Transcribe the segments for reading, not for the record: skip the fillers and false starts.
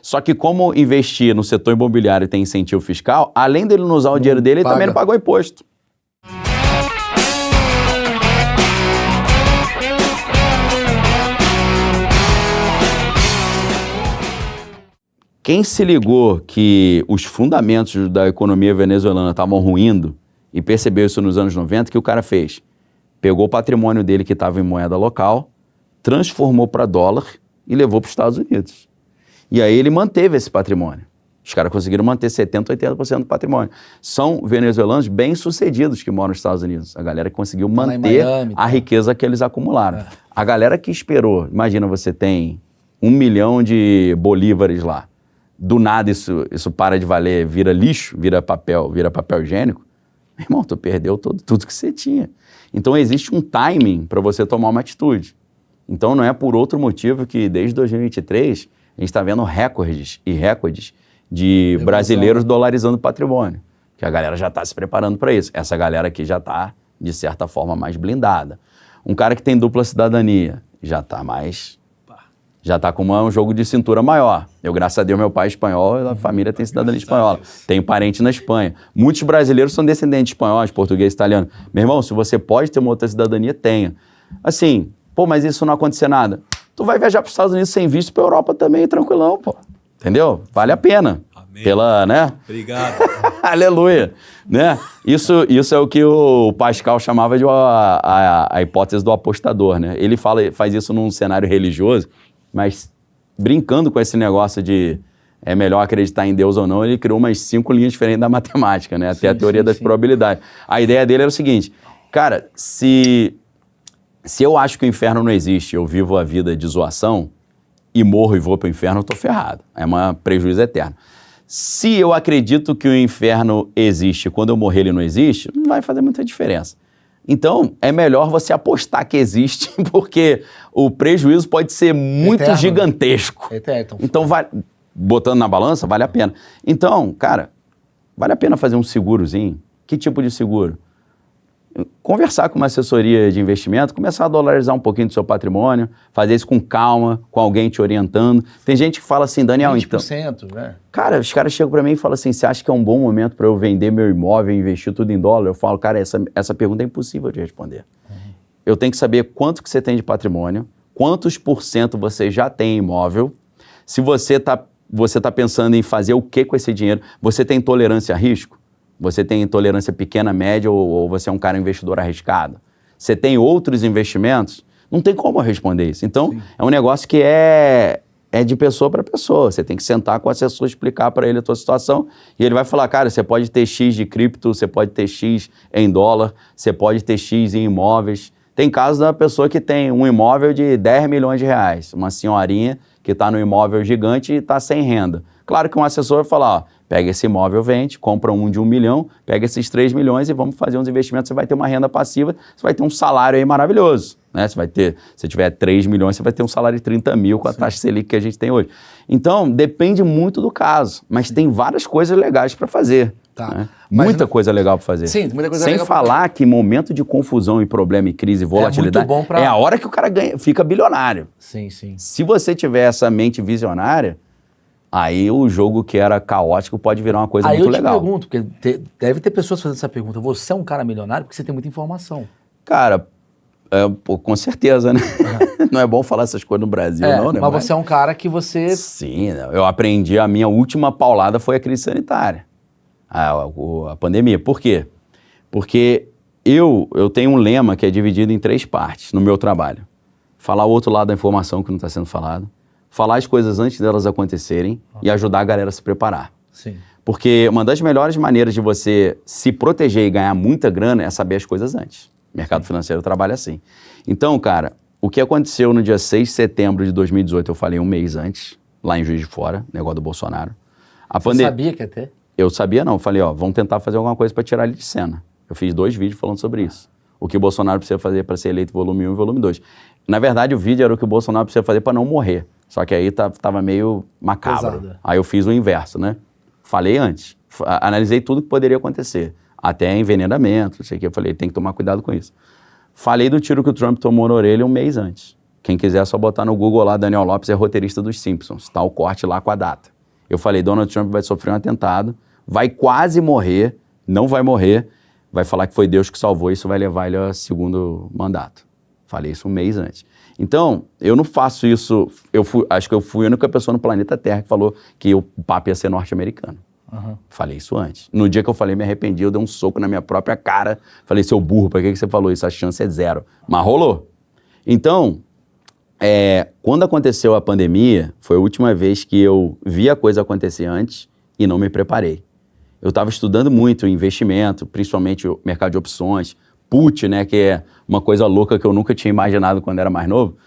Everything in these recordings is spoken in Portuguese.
Só que como investir no setor imobiliário tem incentivo fiscal, além dele não usar o dinheiro dele, ele também não pagou imposto. Quem se ligou que os fundamentos da economia venezuelana estavam ruindo e percebeu isso nos anos 90, o que o cara fez? Pegou o patrimônio dele que estava em moeda local, transformou para dólar e levou para os Estados Unidos. E aí ele manteve esse patrimônio. Os caras conseguiram manter 70%, 80% do patrimônio. São venezuelanos bem-sucedidos que moram nos Estados Unidos. A galera que conseguiu manter Miami, a riqueza que eles acumularam. A galera que esperou, imagina, você tem 1 milhão de bolívares lá. Do nada isso para de valer, vira lixo, vira papel higiênico. Meu irmão, tu perdeu tudo que você tinha. Então existe um timing para você tomar uma atitude. Então não é por outro motivo que desde 2023 a gente está vendo recordes e recordes de brasileiros dolarizando patrimônio. Que a galera já está se preparando para isso. Essa galera aqui já está, de certa forma, mais blindada. Um cara que tem dupla cidadania já está mais... Já está com um jogo de cintura maior. Eu, graças a Deus, meu pai é espanhol, a família tem cidadania espanhola. Tenho parente na Espanha. Muitos brasileiros são descendentes de espanhóis, português, italiano. Meu irmão, se você pode ter uma outra cidadania, tenha. Assim, pô, mas isso não acontecer nada. Tu vai viajar para os Estados Unidos sem visto, para a Europa também, tranquilão, pô. Entendeu? Vale a pena. Amém. Pela, né? Obrigado. Aleluia. Né? Isso é o que o Pascal chamava de a hipótese do apostador, né? Ele faz isso num cenário religioso, mas brincando com esse negócio de é melhor acreditar em Deus ou não, ele criou umas 5 linhas diferentes da matemática, né? Até a teoria das probabilidades. A ideia dele era o seguinte, cara, se eu acho que o inferno não existe, eu vivo a vida de zoação e morro e vou para o inferno, eu tô ferrado. É um prejuízo eterno. Se eu acredito que o inferno existe, quando eu morrer ele não existe, não vai fazer muita diferença. Então, é melhor você apostar que existe, porque o prejuízo pode ser muito gigantesco. Então, botando na balança, vale a pena. Então, cara, vale a pena fazer um segurozinho. Que tipo de seguro? Conversar com uma assessoria de investimento, começar a dolarizar um pouquinho do seu patrimônio, fazer isso com calma, com alguém te orientando. Tem gente que fala assim, Daniel, 20%, então... né? Cara, os caras chegam para mim e falam assim, você acha que é um bom momento para eu vender meu imóvel e investir tudo em dólar? Eu falo, cara, essa pergunta é impossível de responder. Eu tenho que saber quanto que você tem de patrimônio, quantos % você já tem em imóvel, se você tá pensando em fazer o que com esse dinheiro, você tem tolerância a risco? Você tem tolerância pequena, média ou você é um cara investidor arriscado? Você tem outros investimentos? Não tem como eu responder isso. Então, é um negócio que é de pessoa para pessoa. Você tem que sentar com o assessor, explicar para ele a tua situação e ele vai falar, cara, você pode ter X de cripto, você pode ter X em dólar, você pode ter X em imóveis. Tem casos da pessoa que tem um imóvel de 10 milhões de reais, uma senhorinha que está no imóvel gigante e está sem renda. Claro que um assessor vai falar, ó, pega esse imóvel, vende, compra um de 1 milhão, pega esses 3 milhões e vamos fazer uns investimentos, você vai ter uma renda passiva, você vai ter um salário aí maravilhoso, né? Se tiver 3 milhões, você vai ter um salário de 30 mil com a taxa Selic que a gente tem hoje. Então, depende muito do caso, mas tem várias coisas legais para fazer. Né? Muita coisa legal para fazer. Sim, muita coisa Sem legal falar que momento de confusão e problema e crise e volatilidade é a hora que o cara fica bilionário. Sim, sim. Se você tiver essa mente visionária, aí o jogo que era caótico pode virar uma coisa muito legal. Aí eu te pergunto, porque deve ter pessoas fazendo essa pergunta, você é um cara milionário porque você tem muita informação. Cara, com certeza, né? Não é bom falar essas coisas no Brasil, não, né? Mas você é um cara que você... Sim, eu aprendi, a minha última paulada foi a crise sanitária, a pandemia. Por quê? Porque eu tenho um lema que é dividido em 3 partes no meu trabalho. Falar o outro lado da informação que não está sendo falado, falar as coisas antes delas acontecerem e ajudar a galera a se preparar. Sim. Porque uma das melhores maneiras de você se proteger e ganhar muita grana é saber as coisas antes. O mercado financeiro trabalha assim. Então, cara, o que aconteceu no dia 6 de setembro de 2018, eu falei um mês antes, lá em Juiz de Fora, negócio do Bolsonaro. Você sabia que ia ter? Eu sabia não, falei, vamos tentar fazer alguma coisa para tirar ele de cena. Eu fiz 2 vídeos falando sobre isso. O que o Bolsonaro precisa fazer para ser eleito volume 1 e volume 2. Na verdade, o vídeo era o que o Bolsonaro precisa fazer para não morrer. Só que aí tava meio macabro. Pesado. Aí eu fiz o inverso, né? Falei antes. Analisei tudo que poderia acontecer. Até envenenamento, não sei o que. Eu falei, tem que tomar cuidado com isso. Falei do tiro que o Trump tomou na orelha um mês antes. Quem quiser é só botar no Google lá, Daniel Lopes é roteirista dos Simpsons. Tá o corte lá com a data. Eu falei, Donald Trump vai sofrer um atentado, vai quase morrer, não vai morrer, vai falar que foi Deus que salvou, isso vai levar ele ao segundo mandato. Falei isso um mês antes. Então, eu não faço isso, acho que eu fui a única pessoa no planeta Terra que falou que o Papa ia ser norte-americano. Falei isso antes. No dia que eu falei, me arrependi, eu dei um soco na minha própria cara. Falei, seu burro, pra que você falou isso? A chance é 0. Mas rolou. Então, quando aconteceu a pandemia, foi a última vez que eu vi a coisa acontecer antes e não me preparei. Eu estava estudando muito investimento, principalmente o mercado de opções, put, né, que é uma coisa louca que eu nunca tinha imaginado quando era mais novo.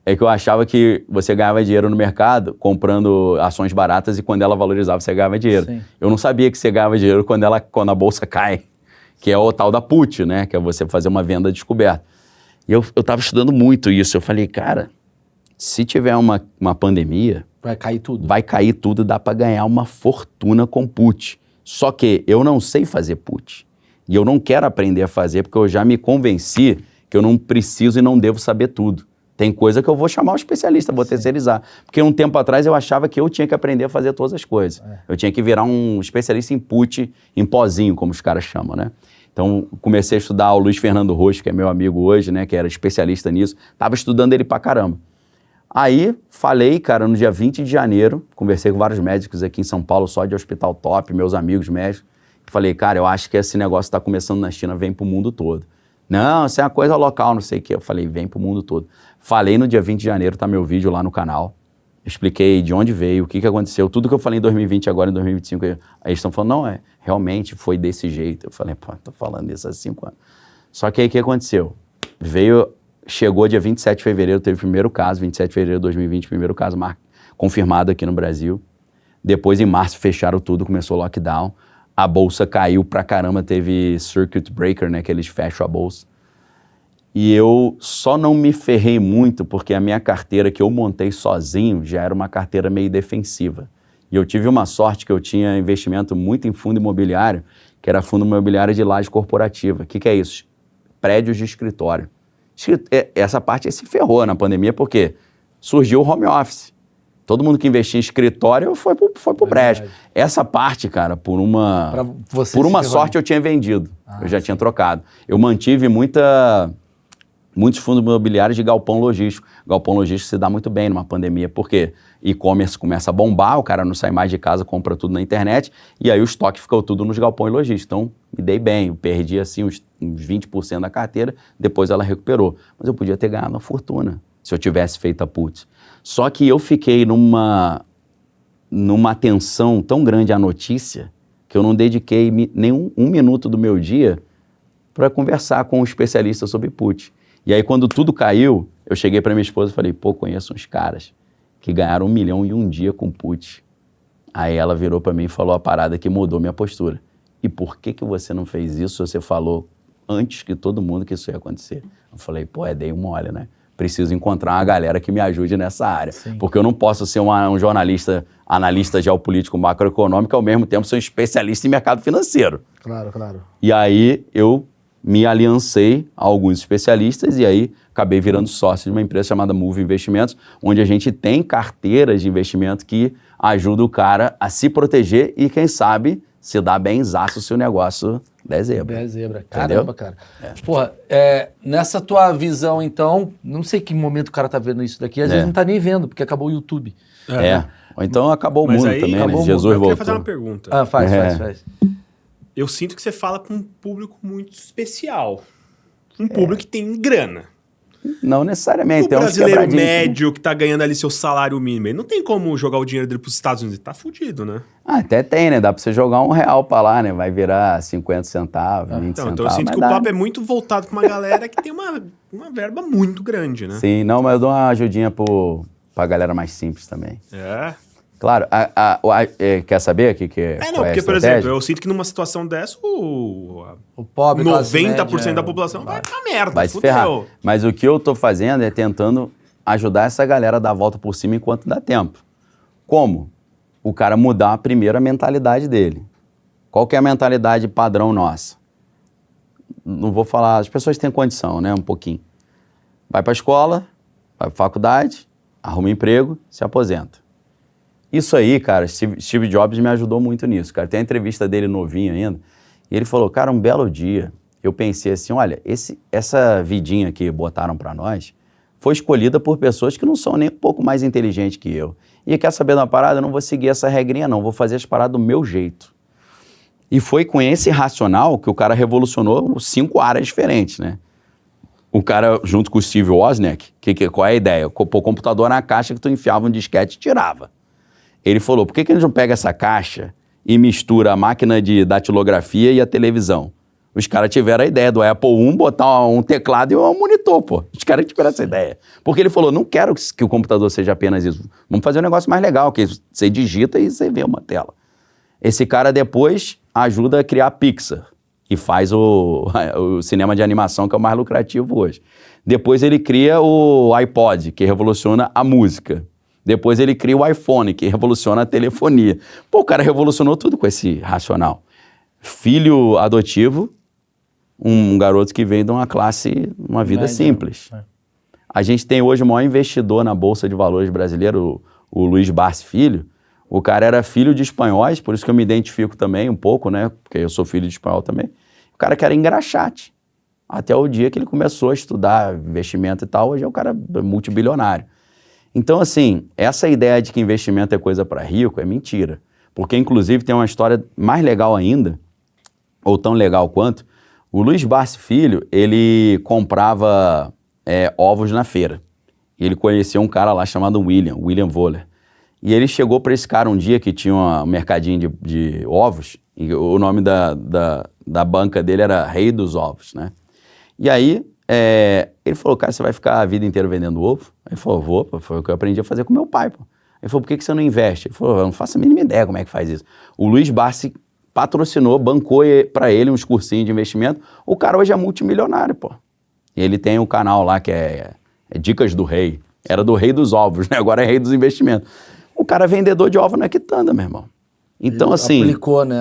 É que eu achava que você ganhava dinheiro no mercado comprando ações baratas e quando ela valorizava você ganhava dinheiro. Sim. Eu não sabia que você ganhava dinheiro quando a bolsa cai, que é o tal da put, né? Que é você fazer uma venda descoberta. E eu estava estudando muito isso. Eu falei, cara, se tiver uma pandemia... Vai cair tudo. Vai cair tudo, dá para ganhar uma fortuna com put. Só que eu não sei fazer put. E eu não quero aprender a fazer porque eu já me convenci que eu não preciso e não devo saber tudo. Tem coisa que eu vou chamar um especialista, vou terceirizar. Porque um tempo atrás eu achava que eu tinha que aprender a fazer todas as coisas. Eu tinha que virar um especialista em put, em pozinho, como os caras chamam, né? Então, comecei a estudar o Luiz Fernando Rocha, que é meu amigo hoje, né? Que era especialista nisso. Tava estudando ele pra caramba. Aí, falei, cara, no dia 20 de janeiro, conversei com vários médicos aqui em São Paulo, só de hospital top, meus amigos médicos. Falei, cara, eu acho que esse negócio tá começando na China, vem pro mundo todo. Não, isso é uma coisa local, não sei o quê. Eu falei, vem pro mundo todo. Falei no dia 20 de janeiro, tá meu vídeo lá no canal. Expliquei de onde veio, o que aconteceu. Tudo que eu falei em 2020, agora em 2025. Aí eles estão falando, não, realmente foi desse jeito. Eu falei, pô, tô falando isso há 5 anos. Só que aí o que aconteceu? Chegou dia 27 de fevereiro, teve o primeiro caso, 27 de fevereiro de 2020, primeiro caso confirmado aqui no Brasil. Depois, em março, fecharam tudo, começou o lockdown. A bolsa caiu pra caramba, teve circuit breaker, né, que eles fecham a bolsa. E eu só não me ferrei muito porque a minha carteira que eu montei sozinho já era uma carteira meio defensiva. E eu tive uma sorte que eu tinha investimento muito em fundo imobiliário, que era fundo imobiliário de laje corporativa. O que é isso? Prédios de escritório. Essa parte se ferrou na pandemia porque surgiu o home office. Todo mundo que investia em escritório foi pro brejo. Essa parte, cara, por uma sorte eu tinha vendido. Eu já tinha trocado. Eu mantive muitos fundos imobiliários de galpão logístico. Galpão logístico se dá muito bem numa pandemia, porque e-commerce começa a bombar, o cara não sai mais de casa, compra tudo na internet, e aí o estoque ficou tudo nos galpões logísticos. Então, me dei bem, eu perdi assim uns 20% da carteira, depois ela recuperou. Mas eu podia ter ganhado uma fortuna se eu tivesse feito a put. Só que eu fiquei numa atenção tão grande à notícia que eu não dediquei nem um minuto do meu dia para conversar com um especialista sobre put. E aí, quando tudo caiu, eu cheguei para minha esposa e falei, pô, conheço uns caras que ganharam 1 milhão em um dia com put. Aí ela virou para mim e falou a parada que mudou minha postura. E por que você não fez isso? Você falou antes que todo mundo que isso ia acontecer. Eu falei, pô, dei um mole, né? Preciso encontrar uma galera que me ajude nessa área. Sim. Porque eu não posso ser um jornalista, analista geopolítico macroeconômico, ao mesmo tempo ser um especialista em mercado financeiro. Claro, claro. E aí eu me aliancei a alguns especialistas e aí acabei virando sócio de uma empresa chamada Move Investimentos, onde a gente tem carteiras de investimento que ajudam o cara a se proteger e, quem sabe, se dar benzaço se o negócio der zebra. Der zebra. Caramba, cara. Porra, nessa tua visão, então, não sei que momento o cara tá vendo isso daqui, às vezes não tá nem vendo, porque acabou o YouTube. Ou então acabou o mundo também, né? Jesus voltou. Eu queria fazer uma pergunta. Faz. Eu sinto que você fala com um público muito especial. Um público que tem grana. Não necessariamente. O brasileiro médio que tá ganhando ali seu salário mínimo, ele não tem como jogar o dinheiro dele pros Estados Unidos. Tá fudido, né? Até tem, né? Dá pra você jogar R$1 pra lá, né? Vai virar 50 centavos, 20 centavos. Então eu sinto que o papo é muito voltado pra uma galera que tem uma verba muito grande, né? Sim, não, mas eu dou uma ajudinha pra galera mais simples também. Claro, quer saber o que é? Porque, por exemplo, eu sinto que numa situação dessa, o pobre 90% da população vai pra merda. Vai se ferrar. Mas o que eu tô fazendo é tentando ajudar essa galera a dar a volta por cima enquanto dá tempo. Como? O cara mudar a primeira mentalidade dele. Qual que é a mentalidade padrão nossa? Não vou falar, as pessoas têm condição, né? Um pouquinho. Vai pra escola, vai pra faculdade, arruma emprego, se aposenta. Isso aí, cara, Steve Jobs me ajudou muito nisso, cara. Tem a entrevista dele novinho ainda, e ele falou, cara, um belo dia, eu pensei assim, olha, essa vidinha que botaram pra nós foi escolhida por pessoas que não são nem um pouco mais inteligentes que eu. E quer saber de uma parada? Eu não vou seguir essa regrinha não, vou fazer as paradas do meu jeito. E foi com esse racional que o cara revolucionou 5 áreas diferentes, né? O cara, junto com o Steve Wozniak, qual é a ideia? Pôr o computador na caixa que tu enfiava um disquete e tirava. Ele falou, por que a gente não pega essa caixa e mistura a máquina de datilografia e a televisão? Os caras tiveram a ideia do Apple I botar um teclado e um monitor, pô. Os caras tiveram essa ideia. Porque ele falou, não quero que o computador seja apenas isso. Vamos fazer um negócio mais legal, que você digita e você vê uma tela. Esse cara depois ajuda a criar a Pixar e faz o cinema de animação, que é o mais lucrativo hoje. Depois ele cria o iPod, que revoluciona a música. Depois ele cria o iPhone, que revoluciona a telefonia. Pô, o cara revolucionou tudo com esse racional. Filho adotivo, um garoto que veio de uma classe, uma vida simples. A gente tem hoje o maior investidor na Bolsa de Valores brasileiro, o Luiz Barsi Filho. O cara era filho de espanhóis, por isso que eu me identifico também um pouco, né? Porque eu sou filho de espanhol também. O cara que era engraxate. Até o dia que ele começou a estudar investimento e tal, hoje é o cara multibilionário. Então, assim, essa ideia de que investimento é coisa para rico é mentira. Porque, inclusive, tem uma história mais legal ainda, ou tão legal quanto, o Luiz Barsi Filho, ele comprava ovos na feira. E ele conheceu um cara lá chamado William Voller. E ele chegou para esse cara um dia que tinha um mercadinho de ovos, e o nome da banca dele era Rei dos Ovos, né? E aí, ele falou, cara, você vai ficar a vida inteira vendendo ovo? Ele falou, vou, pô, foi o que eu aprendi a fazer com meu pai, pô. Ele falou, por que você não investe? Ele falou, eu não faço a mínima ideia como é que faz isso. O Luiz Barsi patrocinou, bancou para ele uns cursinhos de investimento. O cara hoje é multimilionário, pô. E ele tem um canal lá que é Dicas do Rei. Era do Rei dos Ovos, né? Agora é Rei dos Investimentos. O cara é vendedor de ovo na quitanda, meu irmão. Então, ele assim... aplicou, né?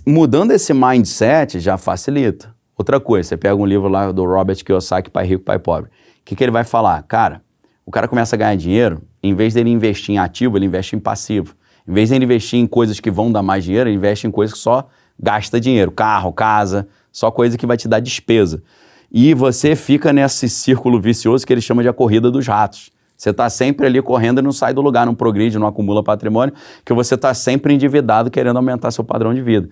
Mudando esse mindset já facilita. Outra coisa, você pega um livro lá do Robert Kiyosaki, Pai Rico, Pai Pobre. O que ele vai falar? Cara, o cara começa a ganhar dinheiro, em vez dele investir em ativo, ele investe em passivo. Em vez de ele investir em coisas que vão dar mais dinheiro, ele investe em coisas que só gasta dinheiro. Carro, casa, só coisa que vai te dar despesa. E você fica nesse círculo vicioso que ele chama de a corrida dos ratos. Você está sempre ali correndo e não sai do lugar, não progride, não acumula patrimônio, que você está sempre endividado querendo aumentar seu padrão de vida.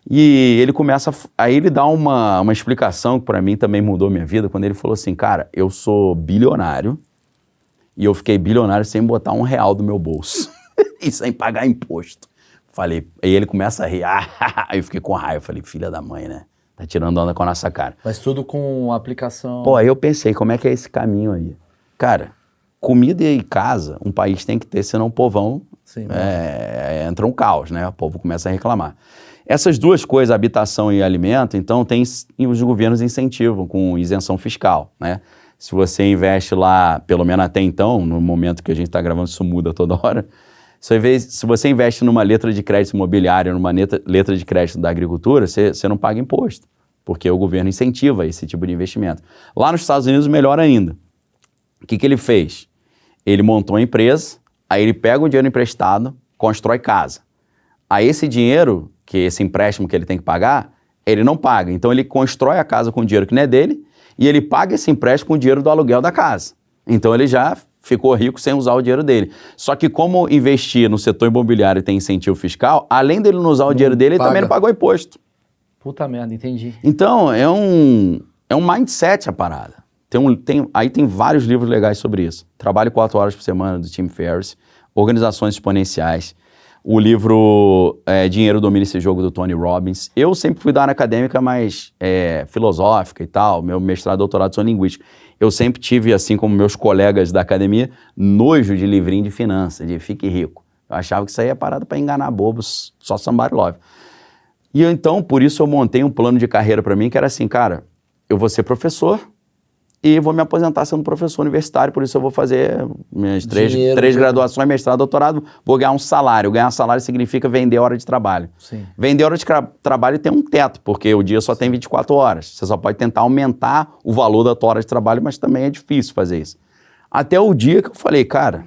E ele começa, aí ele dá uma explicação que para mim também mudou minha vida, quando ele falou assim, cara, eu sou bilionário e eu fiquei bilionário sem botar R$1 do meu bolso e sem pagar imposto. Falei, aí ele começa a rir, aí eu fiquei com raiva, falei, filha da mãe, né? Tá tirando onda com a nossa cara. Mas tudo com aplicação... Pô, aí eu pensei, como é que é esse caminho aí? Cara, comida e casa, um país tem que ter, senão o povão entra um caos, né? O povo começa a reclamar. Essas duas coisas, habitação e alimento, então os governos incentivam com isenção fiscal, né? Se você investe lá, pelo menos até então, no momento que a gente está gravando, isso muda toda hora. Se você investe numa letra de crédito imobiliário, numa letra de crédito da agricultura, você não paga imposto, porque o governo incentiva esse tipo de investimento. Lá nos Estados Unidos, melhor ainda. O que ele fez? Ele montou uma empresa, aí ele pega o dinheiro emprestado, constrói casa. Aí esse dinheiro, que esse empréstimo que ele tem que pagar, ele não paga. Então ele constrói a casa com o dinheiro que não é dele e ele paga esse empréstimo com o dinheiro do aluguel da casa. Então ele já ficou rico sem usar o dinheiro dele. Só que como investir no setor imobiliário tem incentivo fiscal, além dele não usar o dinheiro dele, ele também não pagou imposto. Puta merda, entendi. Então é um mindset a parada. Aí tem vários livros legais sobre isso. Trabalho 4 horas por semana, do Tim Ferriss, Organizações Exponenciais, o livro Dinheiro Domina Esse Jogo, do Tony Robbins. Eu sempre fui da área acadêmica, mas filosófica e tal, meu mestrado e doutorado são linguísticos. Eu sempre tive, assim como meus colegas da academia, nojo de livrinho de finanças, de fique rico. Eu achava que isso aí é parada para enganar bobos, só somebody love. E então, por isso eu montei um plano de carreira para mim, que era assim, cara, eu vou ser professor, e vou me aposentar sendo professor universitário, por isso eu vou fazer minhas três graduações, mestrado, doutorado, vou ganhar um salário. Ganhar salário significa vender hora de trabalho. Sim. Vender hora de trabalho tem um teto, porque o dia só tem 24 horas. Você só pode tentar aumentar o valor da tua hora de trabalho, mas também é difícil fazer isso. Até o dia que eu falei, cara,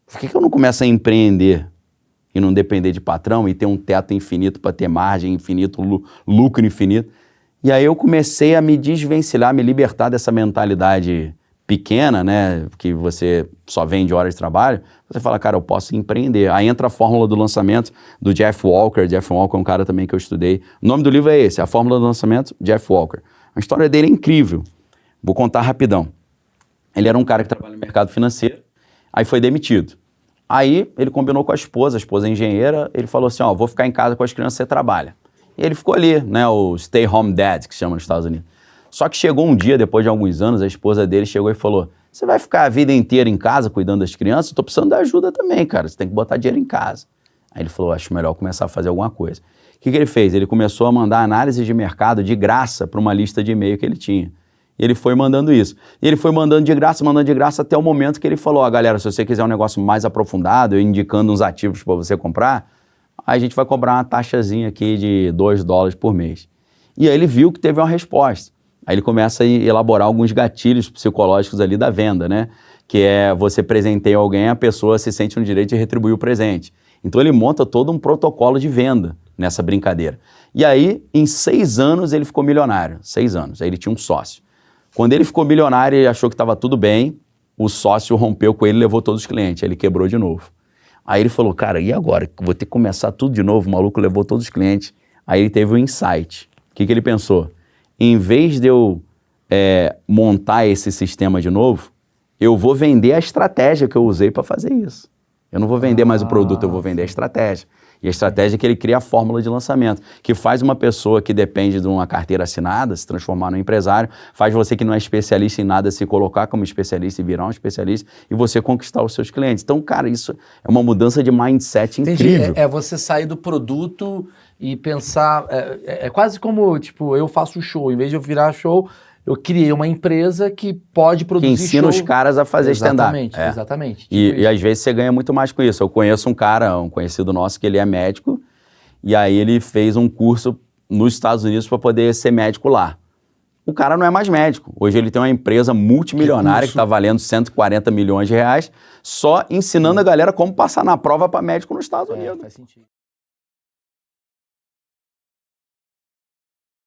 por que eu não começo a empreender e não depender de patrão e ter um teto infinito para ter margem infinito, lucro infinito? E aí eu comecei a me desvencilhar, me libertar dessa mentalidade pequena, né, que você só vende horas de trabalho. Você fala, cara, eu posso empreender. Aí entra a fórmula do lançamento do Jeff Walker. Jeff Walker é um cara também que eu estudei. O nome do livro é esse, A Fórmula do Lançamento, Jeff Walker. A história dele é incrível. Vou contar rapidão. Ele era um cara que trabalha no mercado financeiro, aí foi demitido. Aí ele combinou com a esposa é engenheira, ele falou assim, ó, vou ficar em casa com as crianças, você trabalha. E ele ficou ali, né, o stay home dad, que se chama nos Estados Unidos. Só que chegou um dia, depois de alguns anos, a esposa dele chegou e falou, você vai ficar a vida inteira em casa cuidando das crianças? Eu tô precisando de ajuda também, cara, você tem que botar dinheiro em casa. Aí ele falou, acho melhor começar a fazer alguma coisa. O que ele fez? Ele começou a mandar análise de mercado de graça para uma lista de e-mail que ele tinha. Ele foi mandando isso. E ele foi mandando de graça até o momento que ele falou, galera, se você quiser um negócio mais aprofundado, eu indicando uns ativos para você comprar, aí a gente vai cobrar uma taxazinha aqui de $2 por mês. E aí ele viu que teve uma resposta. Aí ele começa a elaborar alguns gatilhos psicológicos ali da venda, né? Que é você presenteia alguém, a pessoa se sente no direito de retribuir o presente. Então ele monta todo um protocolo de venda nessa brincadeira. E aí, em 6 anos, ele ficou milionário. 6 anos. Aí ele tinha um sócio. Quando ele ficou milionário, ele achou que estava tudo bem, o sócio rompeu com ele e levou todos os clientes, aí ele quebrou de novo. Aí ele falou, cara, e agora? Vou ter que começar tudo de novo, o maluco levou todos os clientes. Aí ele teve um insight. O que ele pensou? Em vez de eu montar esse sistema de novo, eu vou vender a estratégia que eu usei para fazer isso. Eu não vou vender mais o produto, eu vou vender a estratégia. E a estratégia é que ele cria a fórmula de lançamento, que faz uma pessoa que depende de uma carteira assinada se transformar num empresário, faz você que não é especialista em nada se colocar como especialista e virar um especialista e você conquistar os seus clientes. Então, cara, isso é uma mudança de mindset incrível. Entendi. É você sair do produto e pensar... É quase como, tipo, eu faço show, em vez de eu virar show... Eu criei uma empresa que pode produzir que ensina show. os caras a fazer stand-up. Exatamente. Tipo e às vezes você ganha muito mais com isso. Eu conheço um cara, um conhecido nosso, que ele é médico, e aí ele fez um curso nos Estados Unidos para poder ser médico lá. O cara não é mais médico. Hoje ele tem uma empresa multimilionária que está valendo 140 milhões de reais, só ensinando a galera como passar na prova para médico nos Estados Unidos. Faz sentido.